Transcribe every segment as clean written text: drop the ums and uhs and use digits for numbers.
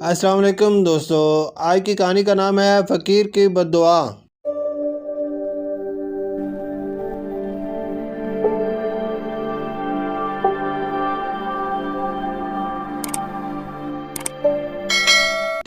السلام علیکم دوستو، آج کی کہانی کا نام ہے فقیر کی بد دعا۔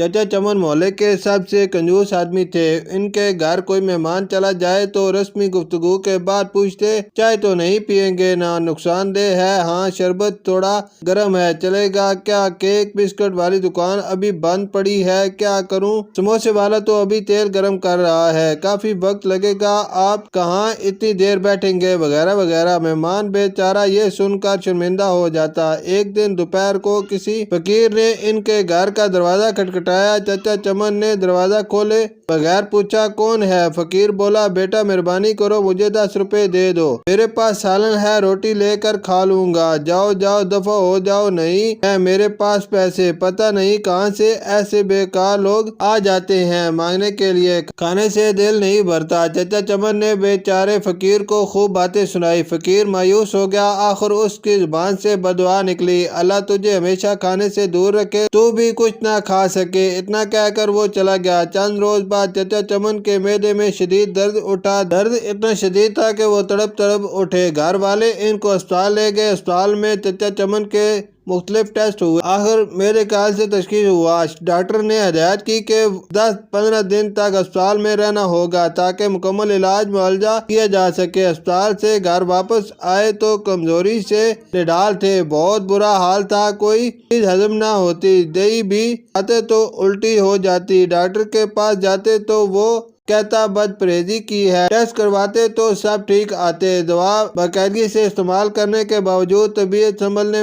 چچا چمن محلے کے سب سے کنجوس آدمی تھے۔ ان کے گھر کوئی مہمان چلا جائے تو رسمی گفتگو کے بعد پوچھتے، چائے تو نہیں پیئیں گے نا؟ نقصان دہ ہے؟ ہاں، شربت تھوڑا گرم ہے، چلے گا کیا؟ کیک بسکٹ والی دکان ابھی بند پڑی ہے، کیا کروں؟ سموسے والا تو ابھی تیل گرم کر رہا ہے، کافی وقت لگے گا، آپ کہاں اتنی دیر بیٹھیں گے؟ وغیرہ وغیرہ۔ مہمان بے چارہ یہ سن کر شرمندہ ہو جاتا۔ ایک دن دوپہر کو کسی فقیر نے ان کے گھر کا دروازہ کھٹکھٹایا۔ چچا چمن نے دروازہ کھولے بغیر پوچھا، کون ہے؟ فقیر بولا، بیٹا مہربانی کرو، مجھے 10 روپے دے دو، میرے پاس سالن ہے، روٹی لے کر کھا لوں گا، جاؤ جاؤ دفع ہو جاؤ۔ نہیں ہے میرے پاس پیسے، پتہ نہیں کہاں سے ایسے بیکار لوگ آ جاتے ہیں مانگنے کے لیے، کھانے سے دل نہیں بھرتا۔ چچا چمن نے بے چارے فقیر کو خوب باتیں سنائی۔ فقیر مایوس ہو گیا۔ آخر اس کی زبان سے بددعا نکلی، اللہ تجھے ہمیشہ کھانے سے دور رکھے، تو بھی کچھ نہ کھا سکے۔ اتنا کہہ کر وہ چلا گیا۔ چند روز بعد چچا چمن کے معدے میں شدید درد اٹھا۔ درد اتنا شدید تھا کہ وہ تڑپ تڑپ اٹھے۔ گھر والے ان کو اسپتال لے گئے۔ اسپتال میں چچا چمن کے مختلف ٹیسٹ ہوئے۔ آخر میرے خیال سے تشخیص ہوا۔ ڈاکٹر نے ہدایت کی کہ 10-15 دن تک اسپتال میں رہنا ہوگا تاکہ مکمل علاج معالجہ کیا جا سکے۔ اسپتال سے گھر واپس آئے تو کمزوری سے نڈال تھے، بہت برا حال تھا، کوئی چیز ہضم نہ ہوتی، دہی بھی کھاتے تو الٹی ہو جاتی، ڈاکٹر کے پاس جاتے تو وہ کہتا بد پرہیزی کی ہے، ٹیسٹ کرواتے تو سب ٹھیک آتے، دوا باقاعدگی سے استعمال کرنے کے باوجود طبیعت سنبھلنے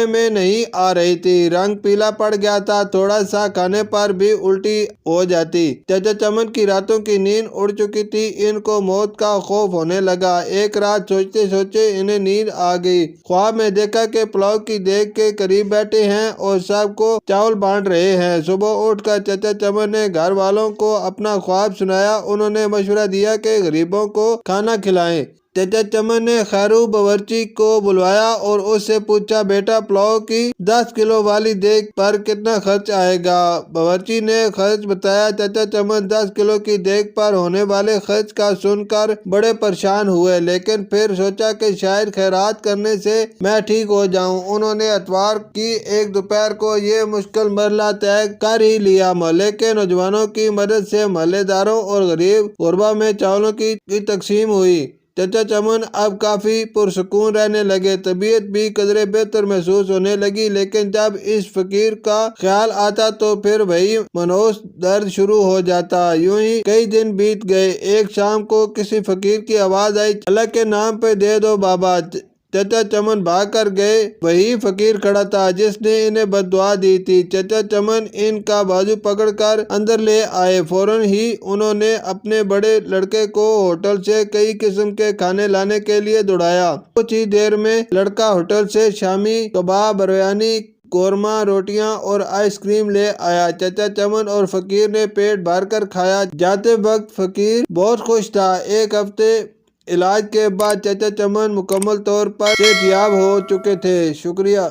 میں نہیں آ رہی تھی، رنگ پیلا پڑ گیا تھا، تھوڑا سا کھانے پر بھی الٹی ہو جاتی۔ چچا چمن کی راتوں کی نیند اڑ چکی تھی، ان کو موت کا خوف ہونے لگا۔ ایک رات سوچتے سوچتے انہیں نیند آ گئی۔ خواب میں دیکھا کہ پلاؤ کی دیگ کے قریب بیٹھے ہیں اور سب کو چاول بانٹ رہے ہیں۔ صبح اٹھ کر چچا چمن نے گھر والوں کو اپنا خواب سنایا۔ انہوں نے مشورہ دیا کہ غریبوں کو کھانا کھلائیں۔ چچا چمن نے خیرو باورچی کو بلوایا اور اس سے پوچھا، بیٹا پلاؤ کی 10 کلو والی دیگ پر کتنا خرچ آئے گا؟ باورچی نے خرچ بتایا۔ چچا چمن 10 کلو کی دیگ پر ہونے والے خرچ کا سن کر بڑے پریشان ہوئے، لیکن پھر سوچا کہ شاید خیرات کرنے سے میں ٹھیک ہو جاؤں۔ انہوں نے اتوار کی ایک دوپہر کو یہ مشکل مرحلہ طے کر ہی لیا۔ محلے کے نوجوانوں کی مدد سے محلے داروں اور غریب غربا میں چاولوں کی تقسیم ہوئی۔ چچا چمن اب کافی پرسکون رہنے لگے، طبیعت بھی قدرے بہتر محسوس ہونے لگی، لیکن جب اس فقیر کا خیال آتا تو پھر وہی مانوس درد شروع ہو جاتا۔ یوں ہی کئی دن بیت گئے۔ ایک شام کو کسی فقیر کی آواز آئی، اللہ کے نام پہ دے دو بابا۔ چچا چمن بھاگ کر گئے، وہی فقیر کھڑا تھا جس نے انہیں بد دعا دی تھی۔ چچا چمن ان کا بازو پکڑ کر اندر لے آئے۔ فوراً ہی انہوں نے اپنے بڑے لڑکے کو ہوٹل سے کئی قسم کے کھانے لانے کے لیے دوڑایا۔ کچھ ہی دیر میں لڑکا ہوٹل سے شامی کباب، بریانی، قورمہ، روٹیاں اور آئس کریم لے آیا۔ چچا چمن اور فقیر نے پیٹ بھر کر کھایا۔ جاتے وقت فقیر بہت خوش تھا۔ ایک ہفتے علاج کے بعد چچا چمن مکمل طور پر صحت یاب ہو چکے تھے۔ شکریہ۔